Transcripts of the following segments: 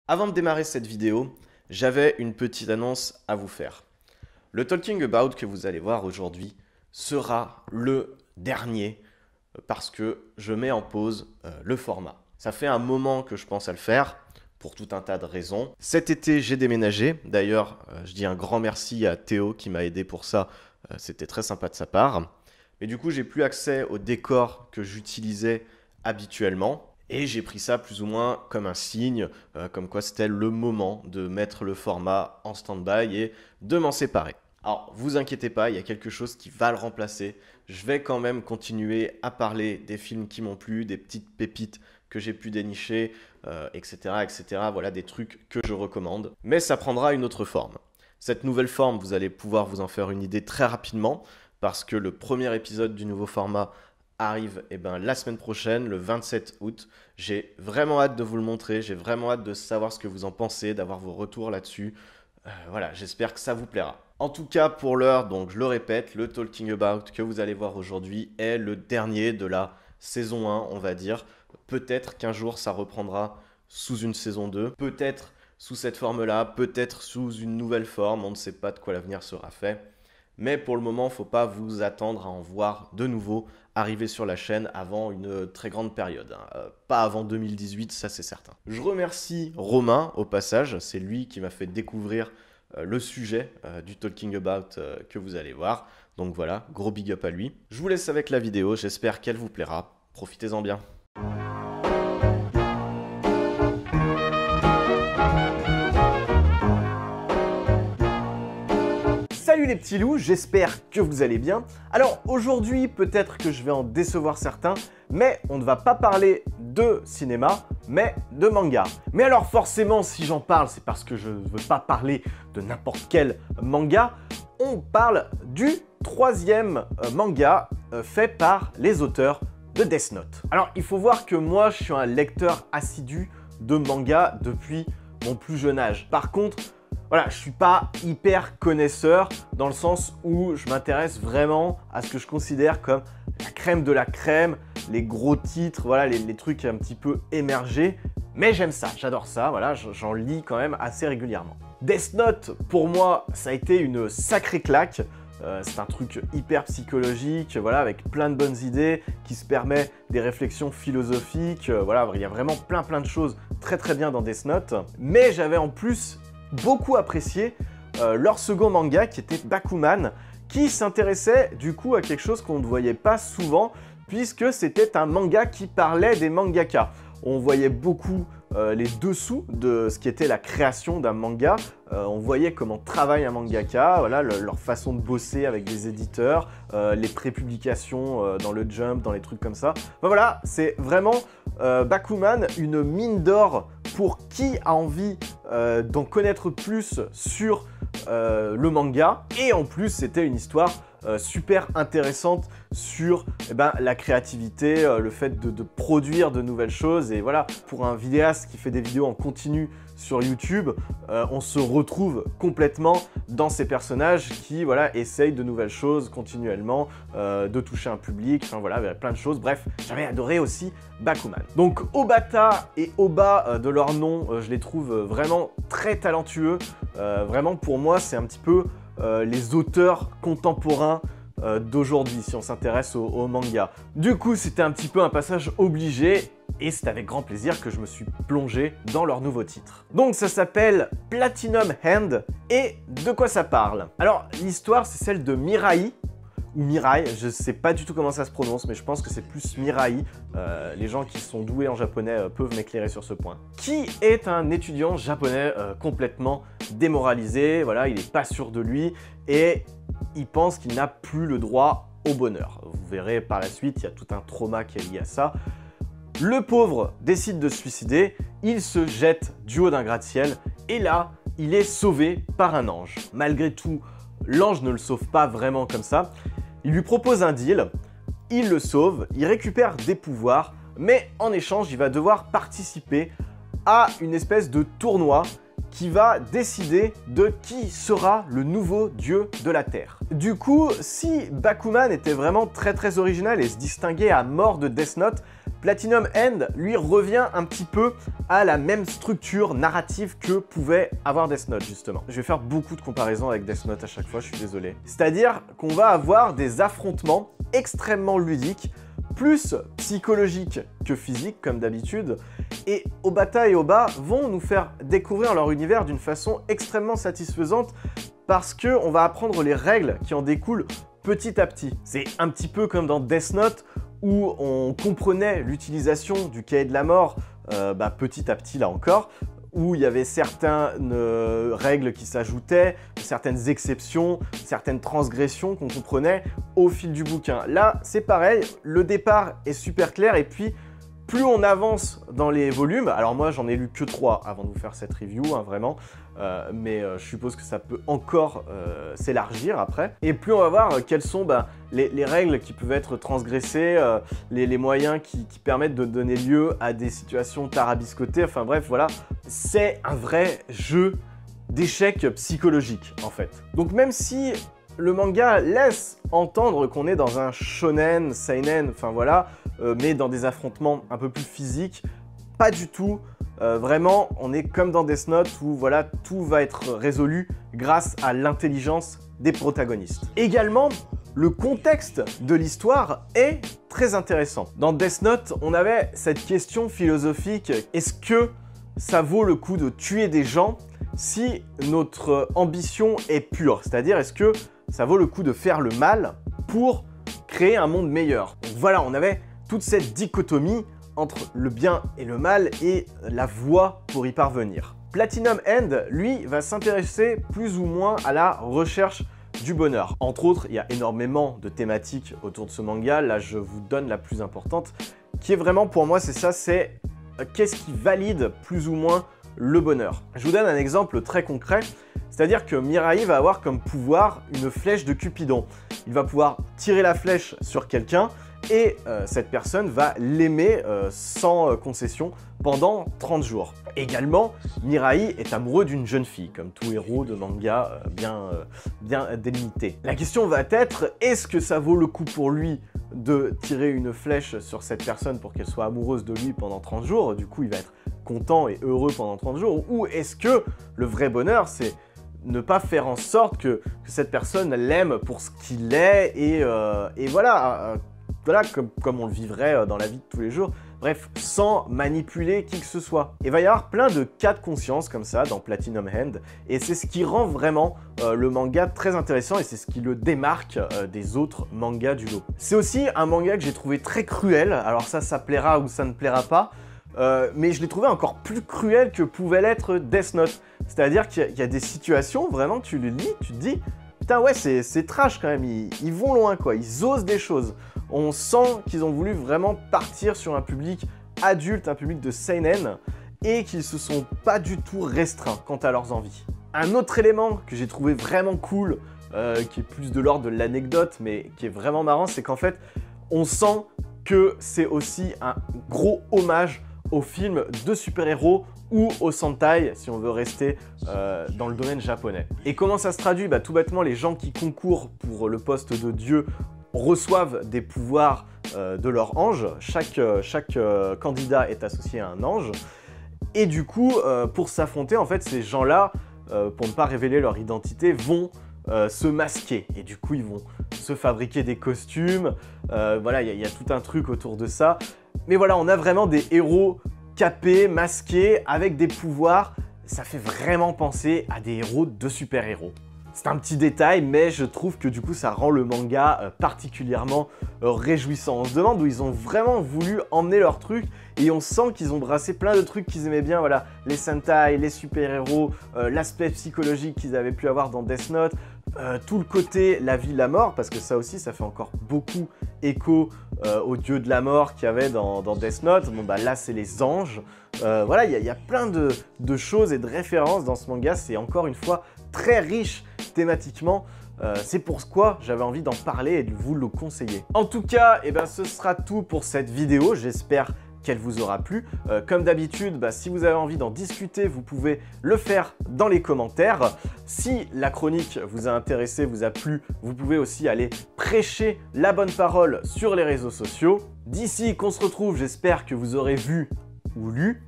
Avant de démarrer cette vidéo, j'avais une petite annonce à vous faire. Le Talking About que vous allez voir aujourd'hui sera le dernier parce que je mets en pause le format. Ça fait un moment que je pense à le faire pour tout un tas de raisons. Cet été, j'ai déménagé. D'ailleurs, je dis un grand merci à Théo qui m'a aidé pour ça. C'était très sympa de sa part. Mais du coup, j'ai plus accès au décor que j'utilisais habituellement. Et j'ai pris ça plus ou moins comme un signe, comme quoi c'était le moment de mettre le format en stand-by et de m'en séparer. Alors, vous inquiétez pas, il y a quelque chose qui va le remplacer. Je vais quand même continuer à parler des films qui m'ont plu, des petites pépites que j'ai pu dénicher, etc., etc. Voilà, des trucs que je recommande. Mais ça prendra une autre forme. Cette nouvelle forme, vous allez pouvoir vous en faire une idée très rapidement parce que le premier épisode du nouveau format arrive la semaine prochaine, le 27 août. J'ai vraiment hâte de vous le montrer, j'ai vraiment hâte de savoir ce que vous en pensez, d'avoir vos retours là-dessus. Voilà, j'espère que ça vous plaira. En tout cas, pour l'heure, donc je le répète, le Talking About que vous allez voir aujourd'hui est le dernier de la saison 1, on va dire. Peut-être qu'un jour, ça reprendra sous une saison 2, peut-être sous cette forme-là, peut-être sous une nouvelle forme, on ne sait pas de quoi l'avenir sera fait. Mais pour le moment, il ne faut pas vous attendre à en voir de nouveau arriver sur la chaîne avant une très grande période. Pas avant 2018, ça c'est certain. Je remercie Romain au passage, c'est lui qui m'a fait découvrir le sujet du Talking About que vous allez voir. Donc voilà, gros big up à lui. Je vous laisse avec la vidéo, j'espère qu'elle vous plaira. Profitez-en bien. Salut les petits loups, j'espère que vous allez bien. Alors aujourd'hui, peut-être que je vais en décevoir certains, mais on ne va pas parler de cinéma, mais de manga. Mais alors forcément, si j'en parle, c'est parce que je ne veux pas parler de n'importe quel manga. On parle du troisième manga fait par les auteurs de Death Note. Alors il faut voir que moi, je suis un lecteur assidu de manga depuis mon plus jeune âge. Par contre, voilà, je suis pas hyper connaisseur dans le sens où je m'intéresse vraiment à ce que je considère comme la crème de la crème, les gros titres, voilà, les trucs un petit peu émergés. Mais j'aime ça, j'adore ça, voilà, j'en lis quand même assez régulièrement. Death Note, pour moi, ça a été une sacrée claque. C'est un truc hyper psychologique, voilà, avec plein de bonnes idées, qui se permet des réflexions philosophiques. Voilà, il y a vraiment plein de choses très bien dans Death Note. Mais j'avais en plus beaucoup apprécié leur second manga qui était Bakuman, qui s'intéressait du coup à quelque chose qu'on ne voyait pas souvent puisque c'était un manga qui parlait des mangaka. On voyait beaucoup les dessous de ce qui était la création d'un manga. On voyait comment travaille un mangaka, voilà, leur façon de bosser avec des éditeurs, les prépublications dans le Jump, dans les trucs comme ça. Enfin, voilà, c'est vraiment Bakuman, une mine d'or pour qui a envie d'en connaître plus sur le manga. Et en plus, c'était une histoire super intéressante sur la créativité, le fait de produire de nouvelles choses. Et voilà, pour un vidéaste qui fait des vidéos en continu sur YouTube, on se retrouve complètement dans ces personnages qui voilà, essayent de nouvelles choses continuellement, de toucher un public, enfin voilà, il y avait plein de choses. Bref, j'avais adoré aussi Bakuman. Donc Obata et Oba de leur nom, je les trouve vraiment très talentueux. Vraiment pour moi, c'est un petit peu les auteurs contemporains d'aujourd'hui, si on s'intéresse au manga. Du coup, c'était un petit peu un passage obligé, et c'est avec grand plaisir que je me suis plongé dans leur nouveau titre. Donc ça s'appelle Platinum Hand, et de quoi ça parle? Alors, l'histoire, c'est celle de Mirai, ou Mirai, je sais pas du tout comment ça se prononce, mais je pense que c'est plus Mirai. Les gens qui sont doués en japonais peuvent m'éclairer sur ce point. Qui est un étudiant japonais complètement démoralisé, voilà, il est pas sûr de lui, et il pense qu'il n'a plus le droit au bonheur. Vous verrez par la suite, il y a tout un trauma qui est lié à ça. Le pauvre décide de se suicider, il se jette du haut d'un gratte-ciel, et là, il est sauvé par un ange. Malgré tout, l'ange ne le sauve pas vraiment comme ça. Il lui propose un deal, il le sauve, il récupère des pouvoirs, mais en échange, il va devoir participer à une espèce de tournoi qui va décider de qui sera le nouveau dieu de la Terre. Du coup, si Bakuman était vraiment très original et se distinguait à mort de Death Note, Platinum End, lui, revient un petit peu à la même structure narrative que pouvait avoir Death Note, justement. Je vais faire beaucoup de comparaisons avec Death Note à chaque fois, je suis désolé. C'est-à-dire qu'on va avoir des affrontements extrêmement ludiques, plus psychologiques que physiques, comme d'habitude, et Obata et Oba vont nous faire découvrir leur univers d'une façon extrêmement satisfaisante parce qu'on va apprendre les règles qui en découlent petit à petit. C'est un petit peu comme dans Death Note, où on comprenait l'utilisation du cahier de la mort petit à petit là encore, où il y avait certaines règles qui s'ajoutaient, certaines exceptions, certaines transgressions qu'on comprenait au fil du bouquin. Là, c'est pareil, le départ est super clair et puis plus on avance dans les volumes, alors moi j'en ai lu que 3 avant de vous faire cette review, hein, vraiment, mais je suppose que ça peut encore s'élargir après. Et plus on va voir quelles sont les règles qui peuvent être transgressées, les moyens qui permettent de donner lieu à des situations tarabiscotées, enfin bref, voilà. C'est un vrai jeu d'échecs psychologique, en fait. Donc même si le manga laisse entendre qu'on est dans un shonen, seinen, enfin voilà, mais dans des affrontements un peu plus physiques, pas du tout. Vraiment, on est comme dans Death Note où voilà, tout va être résolu grâce à l'intelligence des protagonistes. Également, le contexte de l'histoire est très intéressant. Dans Death Note, on avait cette question philosophique, est-ce que ça vaut le coup de tuer des gens si notre ambition est pure? C'est-à-dire, est-ce que ça vaut le coup de faire le mal pour créer un monde meilleur? Donc voilà, on avait toute cette dichotomie entre le bien et le mal et la voie pour y parvenir. Platinum End, lui, va s'intéresser plus ou moins à la recherche du bonheur. Entre autres, il y a énormément de thématiques autour de ce manga. Là, je vous donne la plus importante, qui est vraiment pour moi, c'est ça, c'est qu'est-ce qui valide plus ou moins le bonheur. Je vous donne un exemple très concret, c'est-à-dire que Mirai va avoir comme pouvoir une flèche de Cupidon. Il va pouvoir tirer la flèche sur quelqu'un et cette personne va l'aimer sans concession pendant 30 jours. Également, Mirai est amoureux d'une jeune fille, comme tout héros de manga bien délimité. La question va être, est-ce que ça vaut le coup pour lui de tirer une flèche sur cette personne pour qu'elle soit amoureuse de lui pendant 30 jours? Du coup, il va être content et heureux pendant 30 jours. Ou est-ce que le vrai bonheur, c'est ne pas faire en sorte que cette personne l'aime pour ce qu'il est et voilà, comme on le vivrait dans la vie de tous les jours. Bref, sans manipuler qui que ce soit. Il va y avoir plein de cas de conscience comme ça dans Platinum End, et c'est ce qui rend vraiment le manga très intéressant et c'est ce qui le démarque des autres mangas du lot. C'est aussi un manga que j'ai trouvé très cruel, alors ça plaira ou ça ne plaira pas, mais je l'ai trouvé encore plus cruel que pouvait l'être Death Note. C'est-à-dire qu'il y a des situations, vraiment, tu le lis, tu te dis, putain ouais, c'est trash quand même, ils vont loin quoi, ils osent des choses. On sent qu'ils ont voulu vraiment partir sur un public adulte, un public de seinen, et qu'ils se sont pas du tout restreints quant à leurs envies. Un autre élément que j'ai trouvé vraiment cool, qui est plus de l'ordre de l'anecdote, mais qui est vraiment marrant, c'est qu'en fait, on sent que c'est aussi un gros hommage aux films de super-héros ou au Sentai, si on veut rester dans le domaine japonais. Et comment ça se traduit? Tout bêtement, les gens qui concourent pour le poste de dieu reçoivent des pouvoirs de leur ange. Chaque candidat est associé à un ange. Et du coup, pour s'affronter, en fait, ces gens-là, pour ne pas révéler leur identité, vont se masquer. Et du coup, ils vont se fabriquer des costumes. Voilà, il y a tout un truc autour de ça. Mais voilà, on a vraiment des héros capés, masqués, avec des pouvoirs. Ça fait vraiment penser à des héros de super-héros. C'est un petit détail, mais je trouve que du coup, ça rend le manga particulièrement réjouissant. On se demande où ils ont vraiment voulu emmener leur truc et on sent qu'ils ont brassé plein de trucs qu'ils aimaient bien. Voilà, les Sentai, les super-héros, l'aspect psychologique qu'ils avaient pu avoir dans Death Note, tout le côté la vie, la mort, parce que ça aussi, ça fait encore beaucoup écho aux dieux de la mort qu'il y avait dans Death Note. Bon, là, c'est les anges. Voilà, il y a plein de choses et de références dans ce manga. C'est encore une fois très riche thématiquement. C'est pourquoi j'avais envie d'en parler et de vous le conseiller. En tout cas, ce sera tout pour cette vidéo. J'espère qu'elle vous aura plu. Comme d'habitude, si vous avez envie d'en discuter, vous pouvez le faire dans les commentaires. Si la chronique vous a intéressé, vous a plu, vous pouvez aussi aller prêcher la bonne parole sur les réseaux sociaux. D'ici qu'on se retrouve, j'espère que vous aurez vu ou lu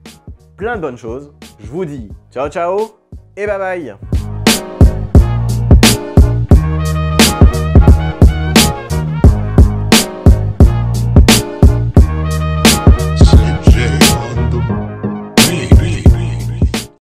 plein de bonnes choses. Je vous dis ciao ciao et bye bye.